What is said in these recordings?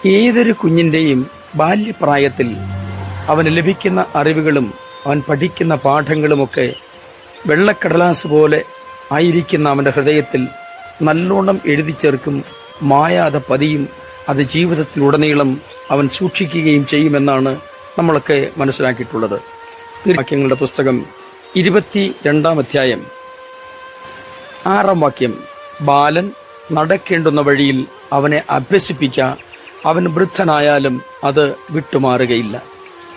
ഏതൊരു കുഞ്ഞിൻ്റെയും ബാല്യപ്രായത്തിൽ അവന് ലഭിക്കുന്ന അറിവുകളും അവൻ പഠിക്കുന്ന പാഠങ്ങളുമൊക്കെ വെള്ളക്കടലാസ് പോലെ ആയിരിക്കുന്ന അവൻ്റെ ഹൃദയത്തിൽ നല്ലോണം എഴുതി ചേർക്കും, മായാതെ പതിയും. അത് ജീവിതത്തിലുടനീളം അവൻ സൂക്ഷിക്കുകയും ചെയ്യുമെന്നാണ് നമ്മളൊക്കെ മനസ്സിലാക്കിയിട്ടുള്ളത്. വാക്യങ്ങളുടെ പുസ്തകം 22-ാം അധ്യായം 6-ാം വാക്യം, ബാലൻ നടക്കേണ്ടുന്ന വഴിയിൽ അവനെ അഭ്യസിപ്പിക്ക, അവൻ വൃദ്ധനായാലും അത് വിട്ടുമാറുകയില്ല.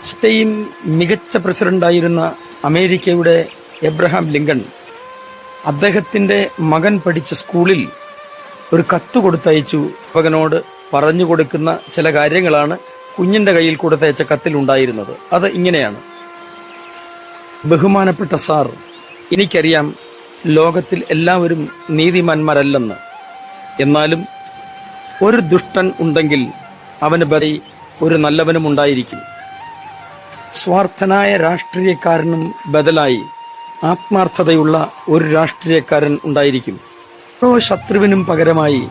ഇത്രയും മികച്ച പ്രസിഡന്റായിരുന്ന അമേരിക്കയുടെ എബ്രഹാം ലിങ്കൺ അദ്ദേഹത്തിൻ്റെ മകൻ പഠിച്ച സ്കൂളിൽ ഒരു കത്ത് കൊടുത്തയച്ചു. മകനോട് പറഞ്ഞു കൊടുക്കുന്ന ചില കാര്യങ്ങളാണ് കുഞ്ഞിൻ്റെ കയ്യിൽ കൊടുത്തയച്ച കത്തിലുണ്ടായിരുന്നത്. അത് ഇങ്ങനെയാണ്: ബഹുമാനപ്പെട്ട സാർ, എനിക്കറിയാം ലോകത്തിൽ എല്ലാവരും നീതിമാന്മാരല്ലെന്ന്. എന്നാലും ഒരു ദുഷ്ടൻ ഉണ്ടെങ്കിൽ അവന് ബദൽ ഒരു നല്ലവനും ഉണ്ടായിരിക്കും. സ്വാർത്ഥനായ രാഷ്ട്രീയക്കാരനും ബദലായി ആത്മാർത്ഥതയുള്ള ഒരു രാഷ്ട്രീയക്കാരൻ ഉണ്ടായിരിക്കും. ഓരോ ശത്രുവിനും പകരമായി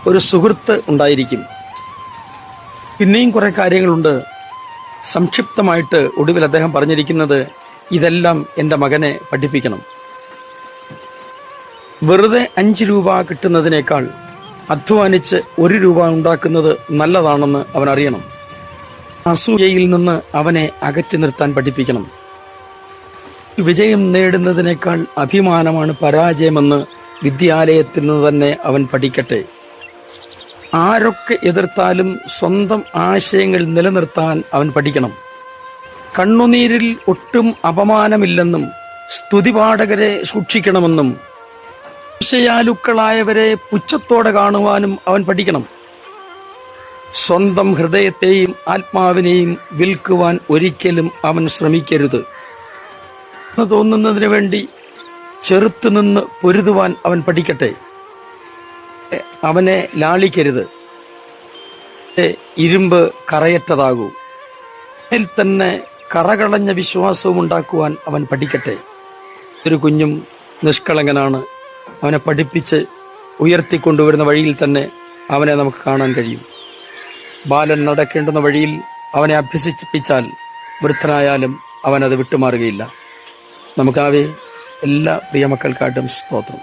ഒരു സുഹൃത്ത് ഉണ്ടായിരിക്കും. പിന്നെയും കുറെ കാര്യങ്ങളുണ്ട്. സംക്ഷിപ്തമായിട്ട് ഒടുവിൽ അദ്ദേഹം പറഞ്ഞിരിക്കുന്നത്, ഇതെല്ലാം എൻ്റെ മകനെ പഠിപ്പിക്കണം. വെറുതെ 5 രൂപ കിട്ടുന്നതിനേക്കാൾ അധ്വാനിച്ച് 1 രൂപ ഉണ്ടാക്കുന്നത് നല്ലതാണെന്ന് അവൻ അറിയണം. അസൂയയിൽ നിന്ന് അവനെ അകറ്റി നിർത്താൻ പഠിപ്പിക്കണം. വിജയം നേടുന്നതിനേക്കാൾ അഭിമാനമാണ് പരാജയമെന്ന് വിദ്യാലയത്തിൽ നിന്ന് തന്നെ അവൻ പഠിക്കട്ടെ. ആരൊക്കെ എതിർത്താലും സ്വന്തം ആശയങ്ങൾ നിലനിർത്താൻ അവൻ പഠിക്കണം. കണ്ണുനീരിൽ ഒട്ടും അപമാനമില്ലെന്നും സ്തുതിപാഠകരെ സൂക്ഷിക്കണമെന്നും വിഷയാലുക്കളായവരെ പുച്ഛത്തോടെ കാണുവാനും അവൻ പഠിക്കണം. സ്വന്തം ഹൃദയത്തെയും ആത്മാവിനെയും വിൽക്കുവാൻ ഒരിക്കലും അവൻ ശ്രമിക്കരുത്. തോന്നുന്നതിന് വേണ്ടി ചെറുത്തുനിന്ന് പൊരുതുവാൻ അവൻ പഠിക്കട്ടെ. അവനെ ലാളിക്കരുത്. ഇരുമ്പ് കറയറ്റതാകൂ. അതിൽ തന്നെ കറകളഞ്ഞ വിശ്വാസവും ഉണ്ടാക്കുവാൻ അവൻ പഠിക്കട്ടെ. ഒരു കുഞ്ഞും നിഷ്കളങ്കനാണ്. അവനെ പഠിപ്പിച്ച് ഉയർത്തിക്കൊണ്ടുവരുന്ന വഴിയിൽ തന്നെ അവനെ നമുക്ക് കാണാൻ കഴിയും. ബാലൻ നടക്കേണ്ടുന്ന വഴിയിൽ അവനെ അഭ്യസിപ്പിച്ചാൽ വൃദ്ധനായാലും അവനത് വിട്ടുമാറുകയില്ല. നമുക്കാവേ എല്ലാ പ്രിയമക്കൾക്കായിട്ടും സ്തോത്രം.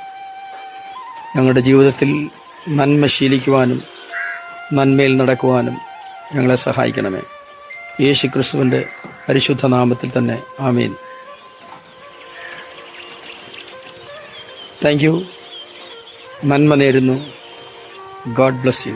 ഞങ്ങളുടെ ജീവിതത്തിൽ നന്മ ശീലിക്കുവാനും നന്മയിൽ നടക്കുവാനും ഞങ്ങളെ സഹായിക്കണമേ. യേശു ക്രിസ്തുവിൻ്റെ പരിശുദ്ധ നാമത്തിൽ തന്നെ ആമീൻ. Thank you. നന്മ നേരുന്നു. God bless you.